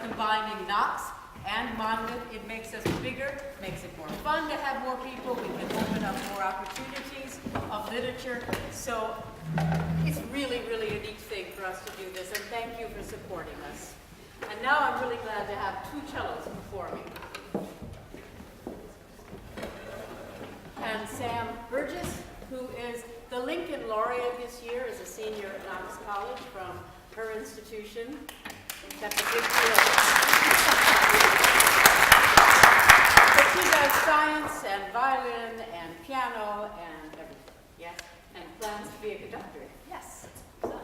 combining Knox and Monmouth. It makes us bigger, makes it more fun to have more people. We can open up more opportunities of literature. So it's really, really a neat thing for us to do this, and thank you for supporting us. And now I'm really glad to have two cellos before me. And Sam Burgess, who is the Lincoln Laureate this year as a senior at Knox College from her institution. That's a big deal. But she does science and violin and piano and everything, yes? And plans to be a conductor, yes. So.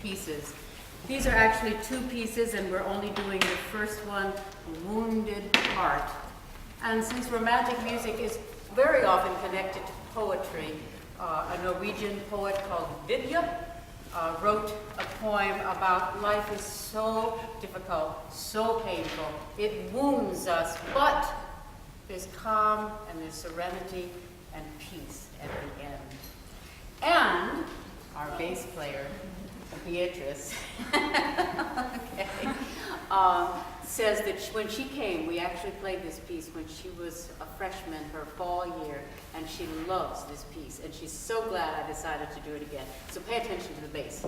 pieces. These are actually two pieces, and we're only doing the first one, Wounded Heart. And since Romantic music is very often connected to poetry, a Norwegian poet called Vidya wrote a poem about life is so difficult, so painful, it wounds us, but there's calm and there's serenity and peace at the end. And our bass player, Beatrice, okay, says that when she came, we actually played this piece when she was a freshman, her fall year, and she loves this piece, and she's so glad I decided to do it again. So pay attention to the bass.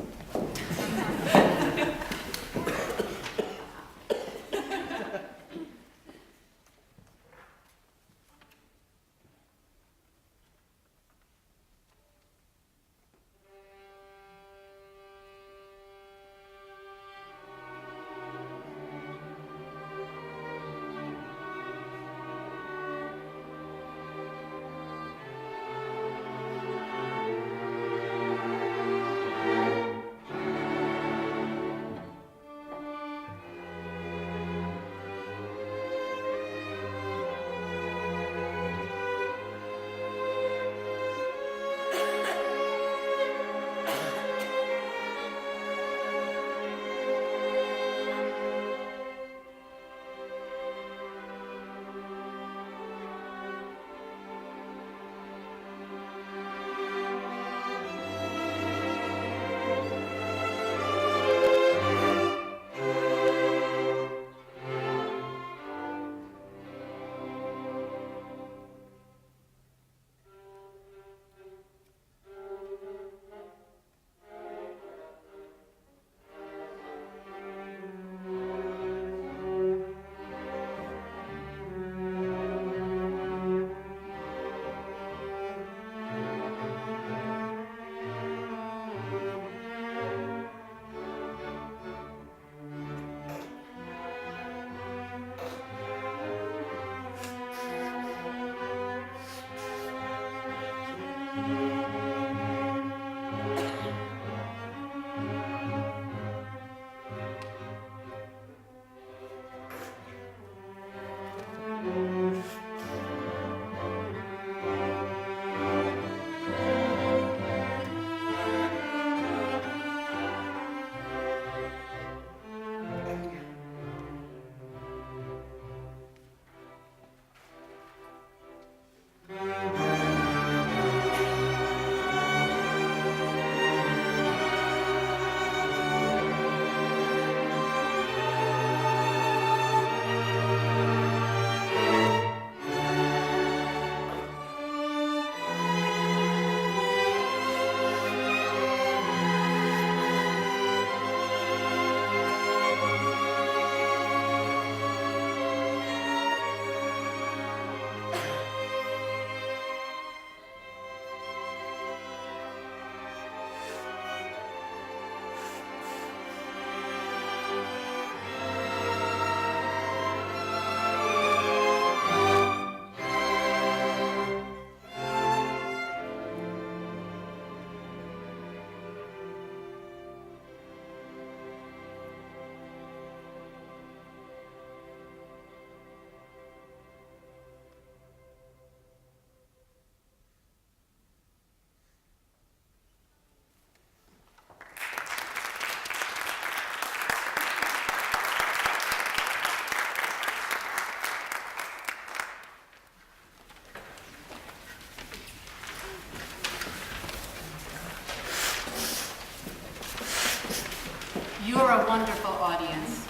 You're a wonderful audience.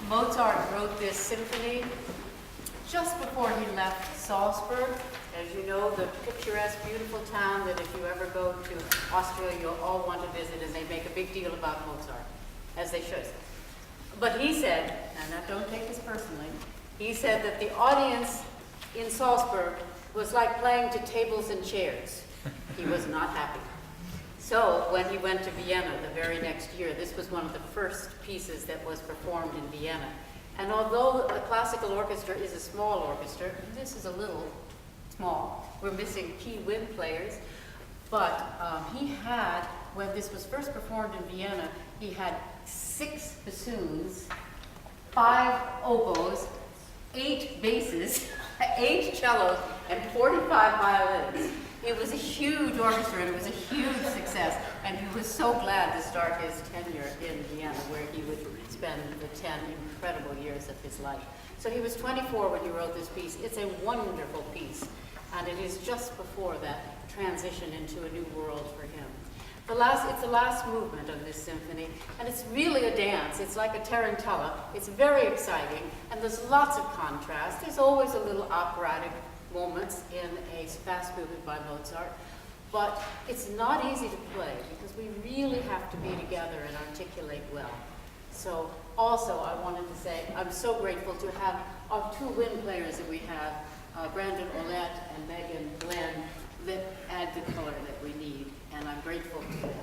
Mozart wrote this symphony just before he left Salzburg. As you know, the picturesque, beautiful town that if you ever go to Austria, you'll all want to visit, and they make a big deal about Mozart, as they should. But he said, and I don't take this personally, he said that the audience in Salzburg was like playing to tables and chairs. He was not happy. So when he went to Vienna the very next year, this was one of the first pieces that was performed in Vienna. And although a classical orchestra is a small orchestra, this is a little small. We're missing key wind players, but he had when this was first performed in Vienna, he had 6 bassoons, 5 oboes, 8 basses, 8 cellos, and 45 violins. It was a huge orchestra, and it was a huge success, and he was so glad to start his tenure in Vienna, where he would spend the 10 incredible years of his life. So he was 24 when he wrote this piece. It's a wonderful piece, and it is just before that transition into a new world for him. It's the last movement of this symphony, and it's really a dance. It's like a tarantella. It's very exciting, and there's lots of contrast. There's always a little operatic moments in a fast movement by Mozart, but it's not easy to play because we really have to be together and articulate well. So also I wanted to say I'm so grateful to have our 2 wind players that we have, Brandon Olette and Megan Glenn, that add the color that we need, and I'm grateful to them.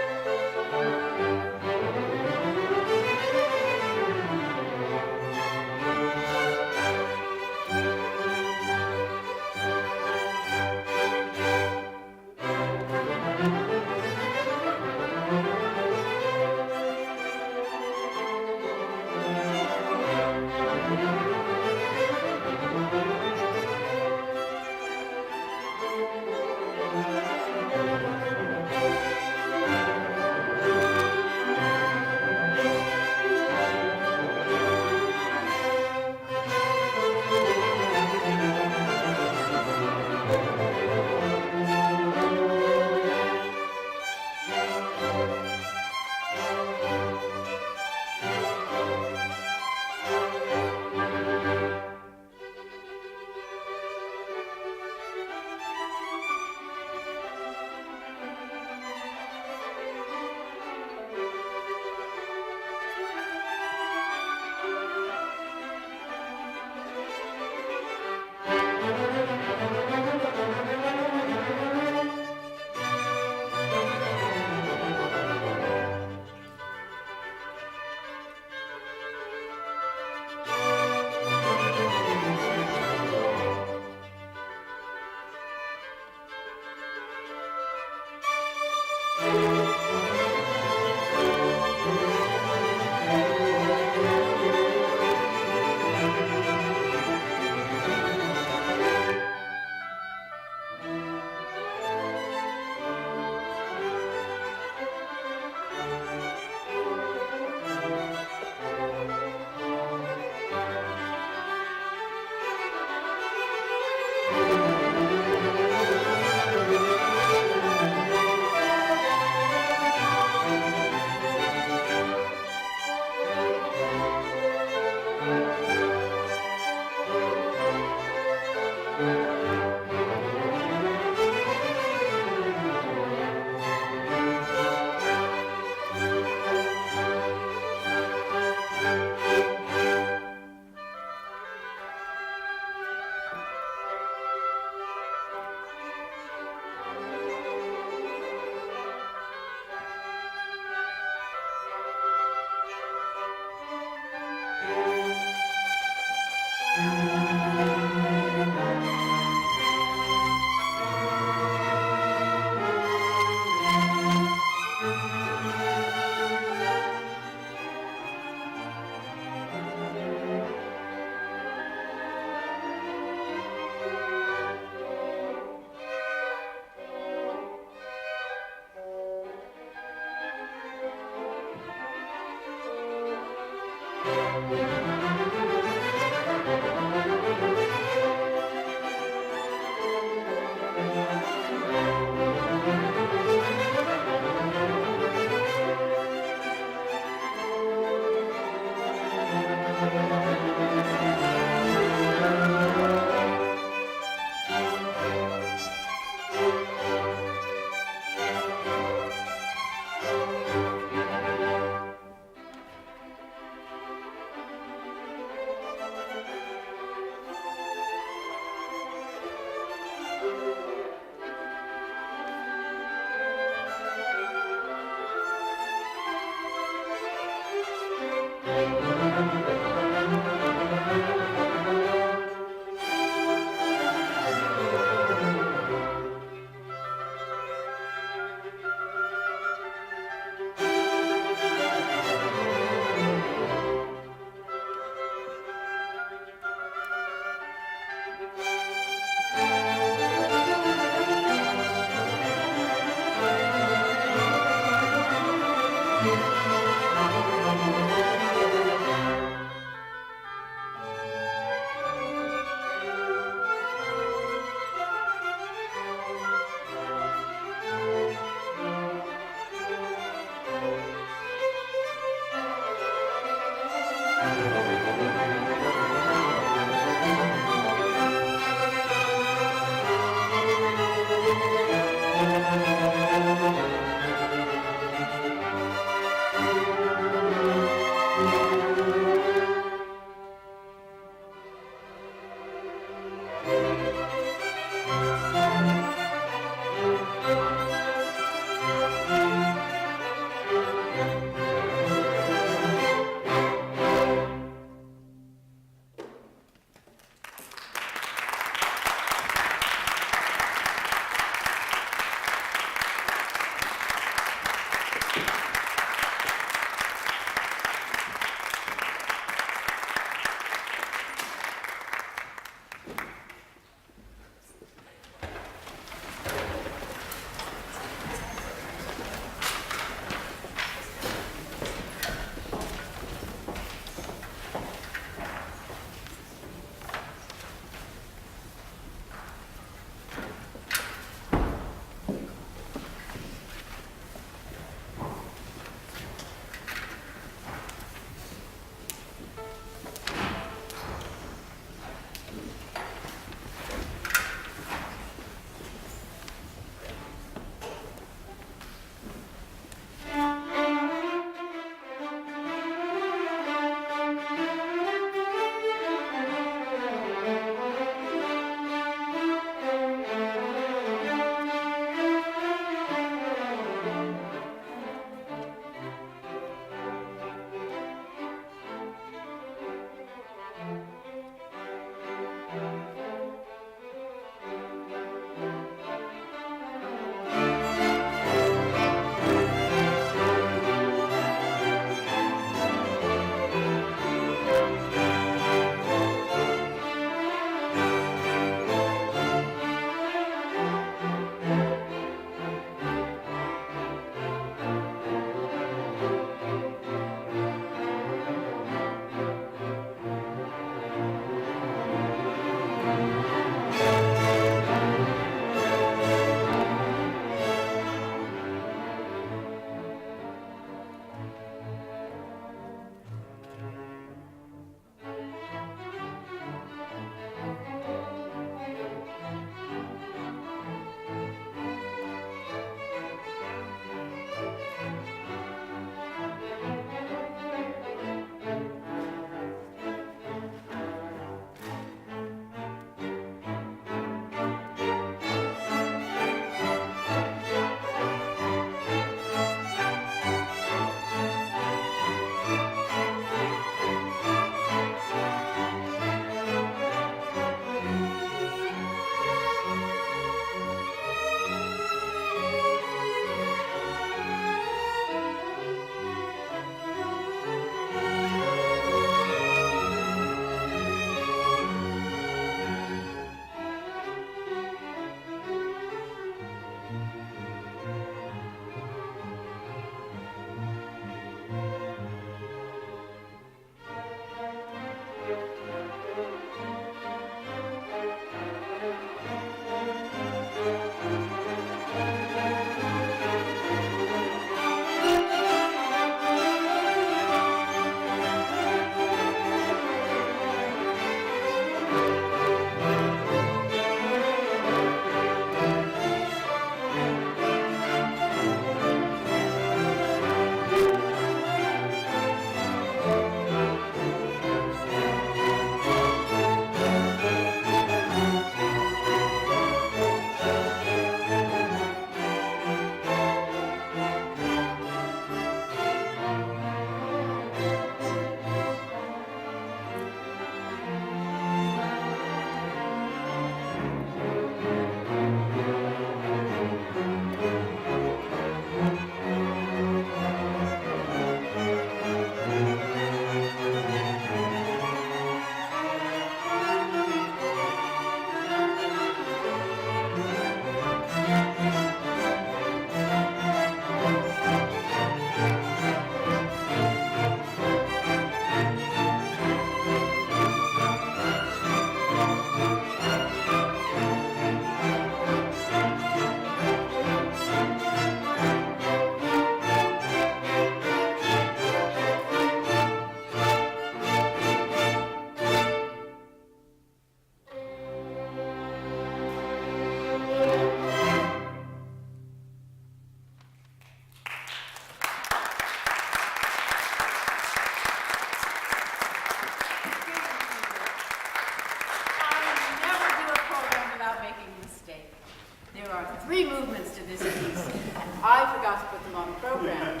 are 3 movements to this piece, and I forgot to put them on the program.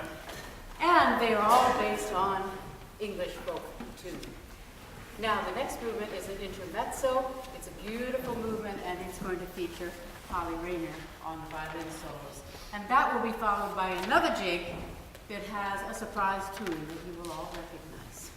And they are all based on English folk tune. Now, the next movement is an intermezzo. It's a beautiful movement, and it's going to feature Holly Rayner on the violin solos. And that will be followed by another jig that has a surprise tune that you will all recognize.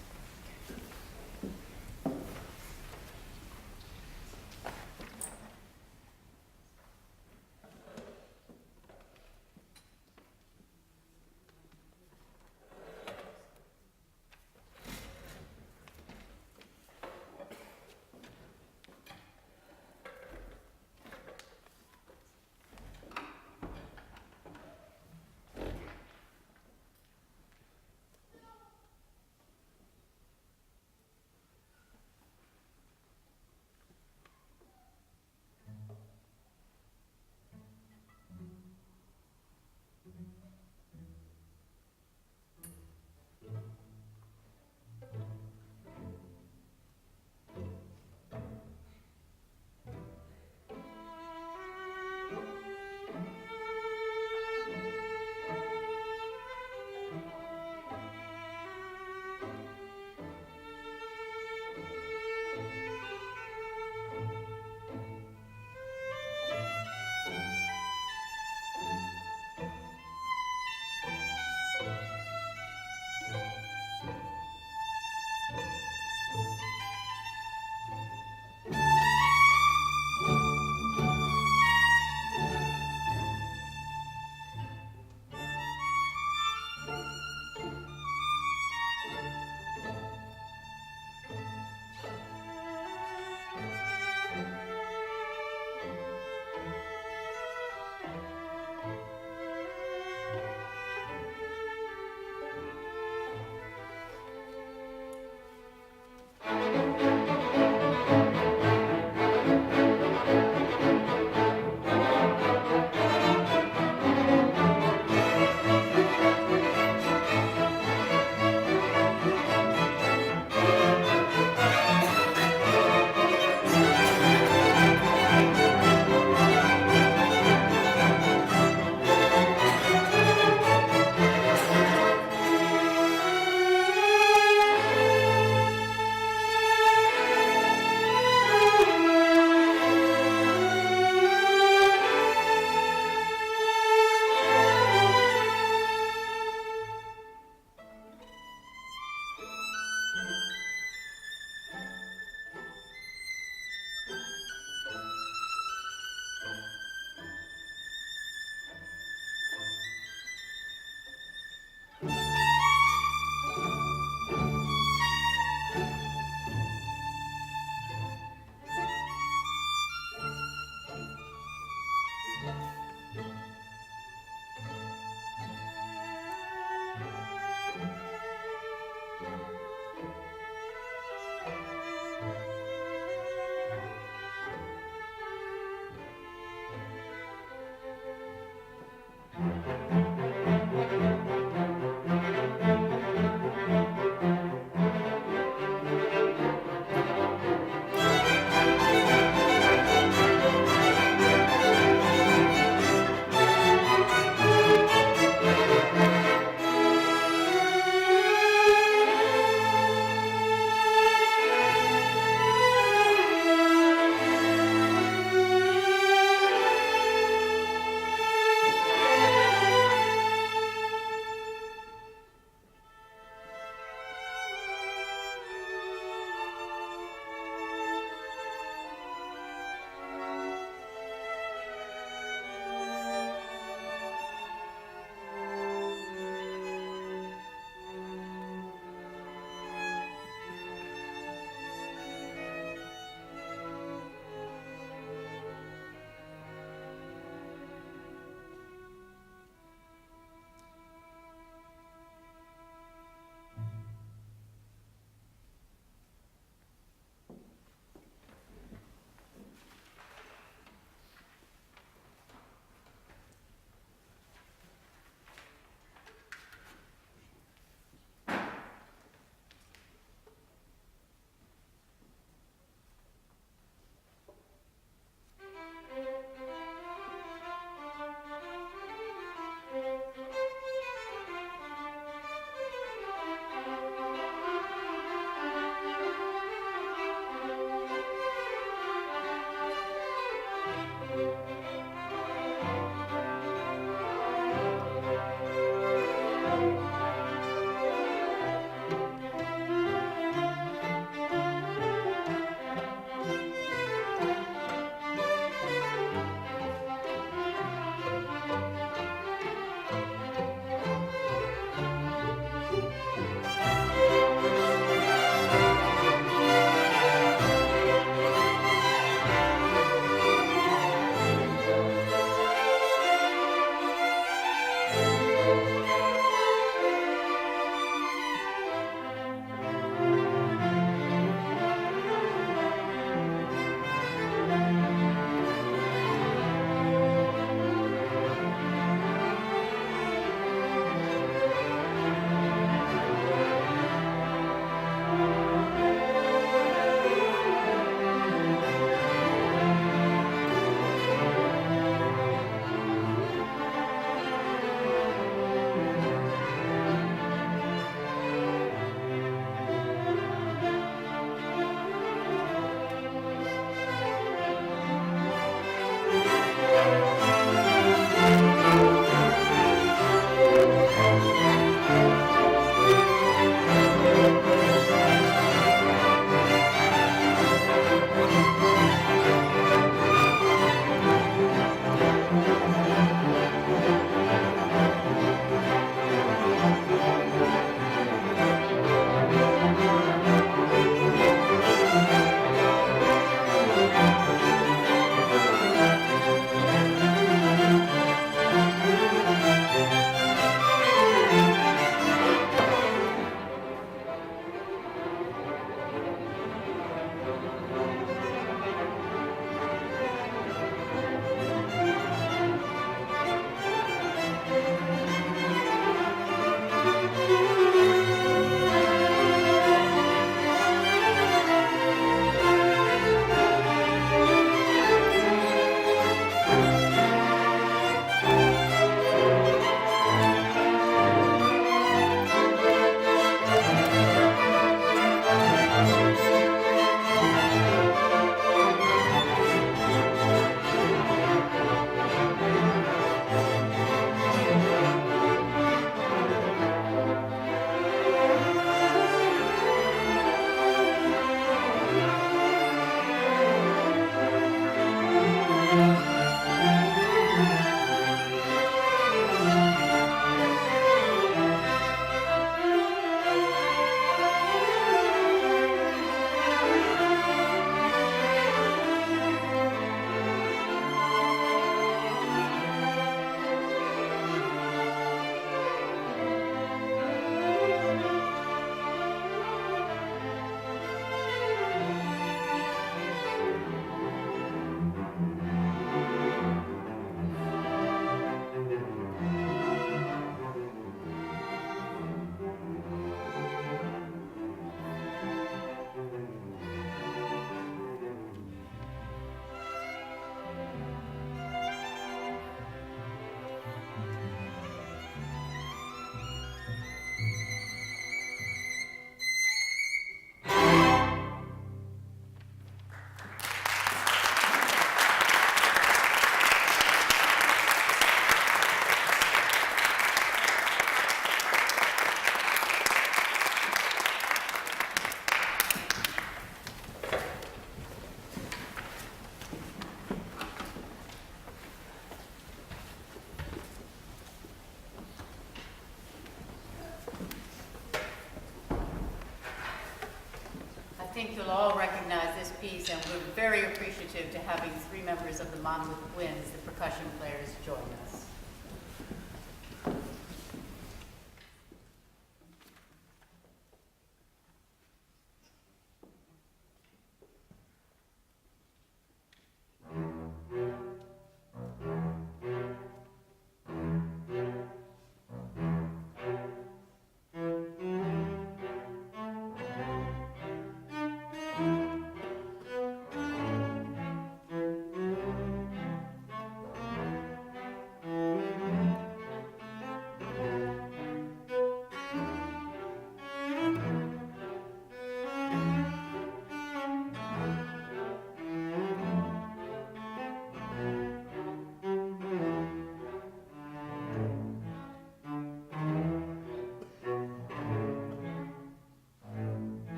think you'll all recognize this piece, and we're very appreciative to having 3 members of the Monmouth Winds, the percussion players, join us.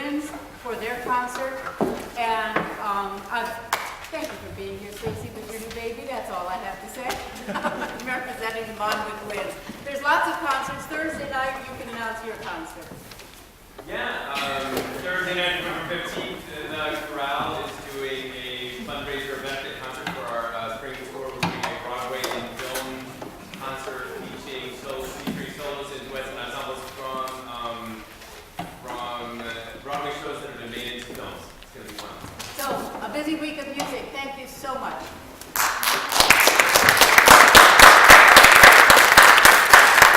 Twins for their concert. And thank you for being here, Stacy, with your new baby. That's all I have to say. Representing the Monmouth Twins. There's lots of concerts. Thursday night, you can announce your concert. Yeah, Thursday night, November 15th, the Chorale is doing a fundraiser benefit concert for our spring tour. We're doing a Broadway and film concert featuring solos and duets and ensembles from Broadway shows that have been made into films. It's going to be fun. So, a busy week of music. Thank you so much.